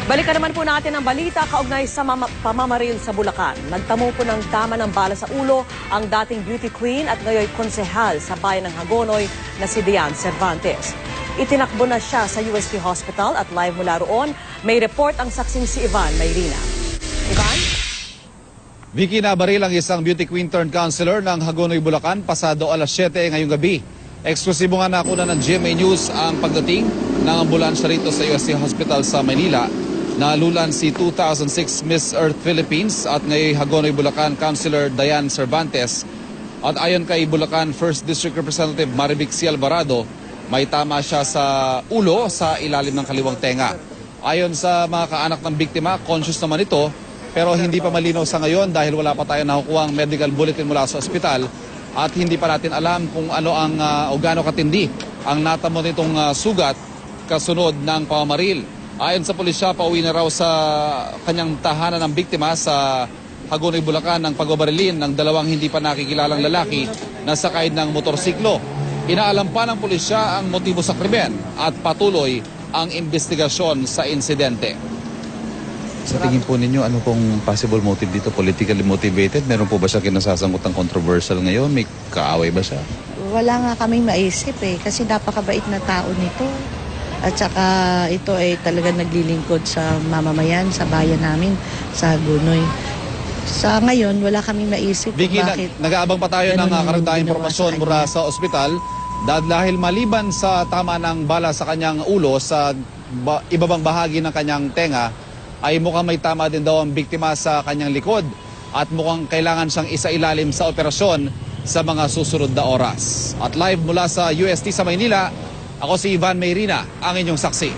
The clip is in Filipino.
Balikan naman po natin ang balita kaugnay sa pamamaril sa Bulacan. Nagtamo po ng tama ng bala sa ulo ang dating beauty queen at ngayon konsehal sa bayan ng Hagonoy na si Diane Cervantes. Itinakbo na siya sa UST Hospital at live mula roon, may report ang saksing si Ivan Mayrina. Ivan? Vicky, nabaril ang isang beauty queen turned counselor ng Hagonoy, Bulacan pasado alas 7 ngayong gabi. Eksklusibo nga nakuna ng GMA News ang pagdating ng ambulansya rito sa UST Hospital sa Maynila. Nalulan si 2006 Miss Earth Philippines at ngayon Hagonoy, Bulacan Councilor Diane Cervantes. At ayon kay Bulacan 1st District Representative Marivic C. Alvarado, may tama siya sa ulo sa ilalim ng kaliwang tenga. Ayon sa mga kaanak ng biktima, conscious naman ito pero hindi pa malinaw sa ngayon dahil wala pa tayo nakukuhang medical bulletin mula sa ospital at hindi pa natin alam kung ano ang o gaano katindi ang natamo nitong sugat kasunod ng pamamaril. Ayon sa pulisya, pauwi na raw sa kanyang tahanan ng biktima sa Hagonoy, Bulacan ng pagbabarilin ng dalawang hindi pa nakikilalang lalaki na sakay ng motorsiklo. Inaalam pa ng pulisya ang motibo sa krimen at patuloy ang investigasyon sa insidente. Sa tingin po ninyo, ano pong possible motive dito? Politically motivated? Meron po ba siya kinasasangkot ng controversial ngayon? May kaaway ba siya? Wala nga kaming maisip kasi napakabait na tao nito. At saka ito ay talaga naglilingkod sa mamamayan, sa bayan namin, sa Hagonoy. Sa ngayon, wala kaming maisip Vicky, bakit. nag-aabang pa tayo ng karagdagang impormasyon mula sa ospital dahil maliban sa tama ng bala sa kanyang ulo sa ibabang bahagi ng kanyang tenga, ay mukhang may tama din daw ang biktima sa kanyang likod at mukhang kailangan siyang isailalim sa operasyon sa mga susunod na oras. At live mula sa UST sa Maynila, ako si Ivan Mayrina, ang inyong saksi.